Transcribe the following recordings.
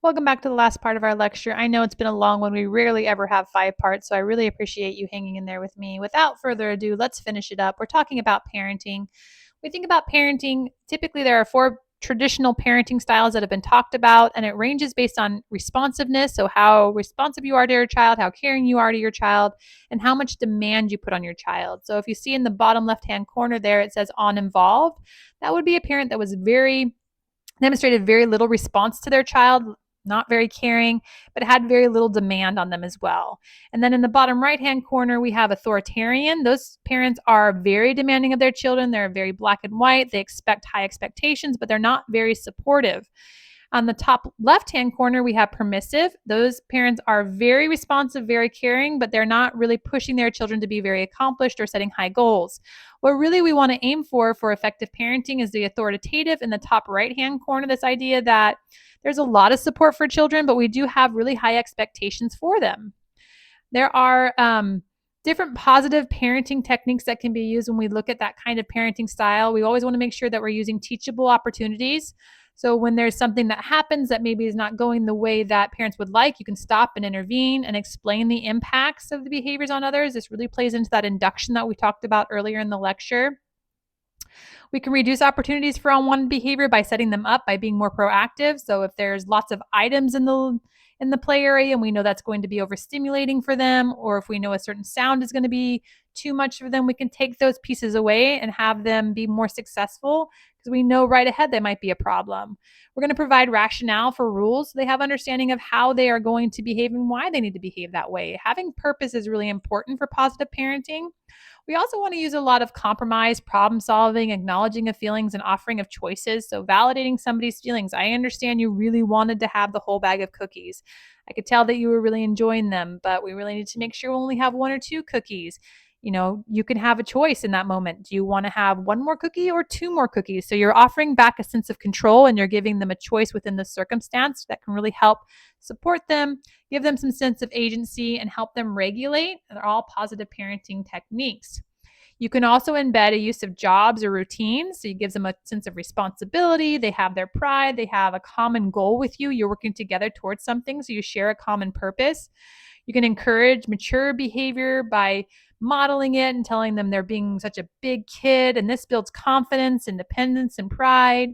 Welcome back to the last part of our lecture. I know it's been a long one. We rarely ever have 5 parts, so I really appreciate you hanging in there with me. Without further ado, let's finish it up. We're talking about parenting. We think about parenting. Typically, there are 4 traditional parenting styles that have been talked about, and it ranges based on responsiveness. So, how responsive you are to your child, how caring you are to your child, and how much demand you put on your child. So, if you see in the bottom left hand corner there, it says on involved. That would be a parent that was demonstrated very little response to their child, not very caring, but had very little demand on them as well. And then in the bottom right hand corner, we have authoritarian. Those parents are very demanding of their children. They're very black and white. They expect high expectations, but they're not very supportive. On the top left-hand corner, we have permissive. Those parents are very responsive, very caring, but they're not really pushing their children to be very accomplished or setting high goals. What really we want to aim for effective parenting is the authoritative in the top right-hand corner, this idea that there's a lot of support for children, but we do have really high expectations for them. There are different positive parenting techniques that can be used when we look at that kind of parenting style. We always want to make sure that we're using teachable opportunities. So when there's something that happens that maybe is not going the way that parents would like, you can stop and intervene and explain the impacts of the behaviors on others. This really plays into that induction that we talked about earlier in the lecture. We can reduce opportunities for unwanted behavior by setting them up, by being more proactive. So if there's lots of items in the play area and we know that's going to be overstimulating for them, or if we know a certain sound is going to be too much for them, we can take those pieces away and have them be more successful because we know right ahead there might be a problem. We're going to provide rationale for rules so they have understanding of how they are going to behave and why they need to behave that way. Having purpose is really important for positive parenting. We also want to use a lot of compromise, problem solving, acknowledging of feelings, and offering of choices. So, validating somebody's feelings. I understand you really wanted to have the whole bag of cookies. I could tell that you were really enjoying them, but we really need to make sure we only have 1 or 2 cookies. You can have a choice in that moment. Do you want to have 1 more cookie or 2 more cookies? So, you're offering back a sense of control and you're giving them a choice within the circumstance that can really help support them, give them some sense of agency, and help them regulate. They're all positive parenting techniques. You can also embed a use of jobs or routines. So you gives them a sense of responsibility. They have their pride. They have a common goal with you. You're working together towards something. So you share a common purpose. You can encourage mature behavior by modeling it and telling them they're being such a big kid. And this builds confidence, independence, and pride.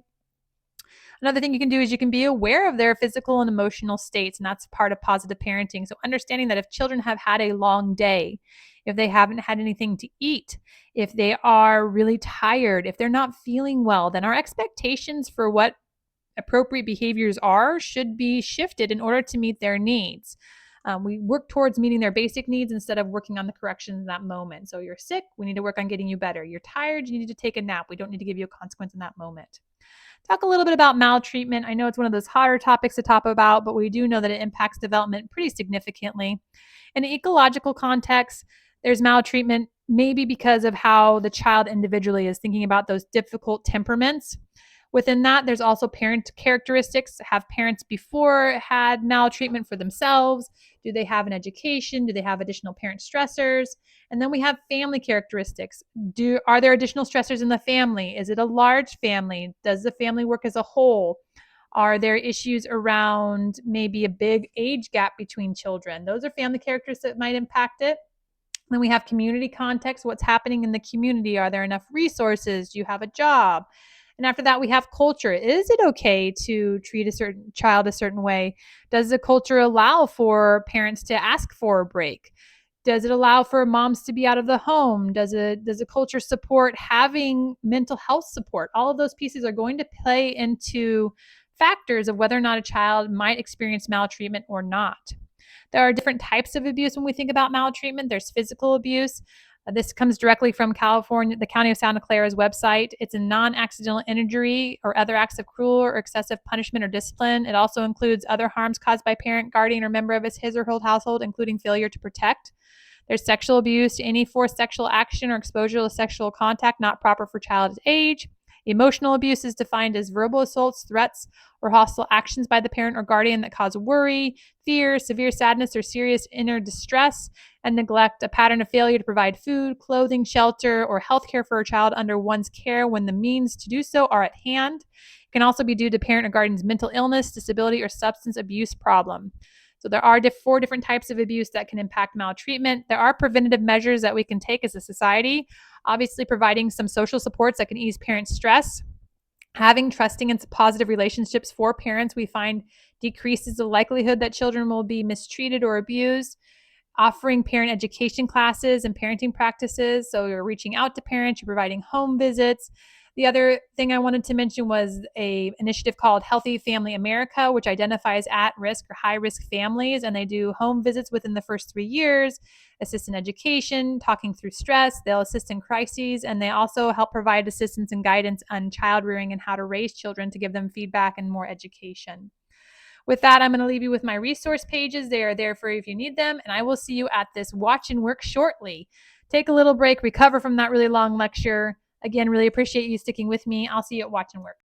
Another thing you can do is you can be aware of their physical and emotional states, and that's part of positive parenting. So, understanding that if children have had a long day, if they haven't had anything to eat, if they are really tired, if they're not feeling well, then our expectations for what appropriate behaviors are should be shifted in order to meet their needs. We work towards meeting their basic needs instead of working on the corrections in that moment. So, you're sick, we need to work on getting you better. You're tired, you need to take a nap. We don't need to give you a consequence in that moment. Talk a little bit about maltreatment. I know it's one of those hotter topics to talk about, but we do know that it impacts development pretty significantly. In an ecological context, there's maltreatment maybe because of how the child individually is thinking about those difficult temperaments. Within that, there's also parent characteristics. Have parents before had maltreatment for themselves? Do they have an education? Do they have additional parent stressors? And then we have family characteristics. Are there additional stressors in the family? Is it a large family? Does the family work as a whole? Are there issues around maybe a big age gap between children? Those are family characteristics that might impact it. Then we have community context. What's happening in the community? Are there enough resources? Do you have a job? And after that, we have culture. Is it okay to treat a certain child a certain way? Does the culture allow for parents to ask for a break? Does it allow for moms to be out of the home? Does a culture support having mental health support? All of those pieces are going to play into factors of whether or not a child might experience maltreatment or not. There are different types of abuse when we think about maltreatment. There's physical abuse. This comes directly from California, the County of Santa Clara's website. It's a non-accidental injury or other acts of cruel or excessive punishment or discipline. It also includes other harms caused by parent, guardian, or member of his or her household, including failure to protect. There's sexual abuse, any forced sexual action or exposure to sexual contact not proper for child's age. Emotional abuse is defined as verbal assaults, threats, or hostile actions by the parent or guardian that cause worry, fear, severe sadness, or serious inner distress and neglect, a pattern of failure to provide food, clothing, shelter, or health care for a child under one's care when the means to do so are at hand. It can also be due to parent or guardian's mental illness, disability, or substance abuse problem. So there are four different types of abuse that can impact maltreatment. There are preventative measures that we can take as a society. Obviously, providing some social supports that can ease parents' stress. Having trusting and positive relationships for parents, we find decreases the likelihood that children will be mistreated or abused. Offering parent education classes and parenting practices. So you're reaching out to parents, you're providing home visits. The other thing I wanted to mention was a initiative called Healthy Family America, which identifies at-risk or high-risk families, and they do home visits within the first 3 years, assist in education, talking through stress. They'll assist in crises, and they also help provide assistance and guidance on child rearing and how to raise children to give them feedback and more education. With that, I'm going to leave you with my resource pages. They are there for you if you need them, and I will see you at this watch and work shortly. Take a little break, recover from that really long lecture. Again, really appreciate you sticking with me. I'll see you at watch and work.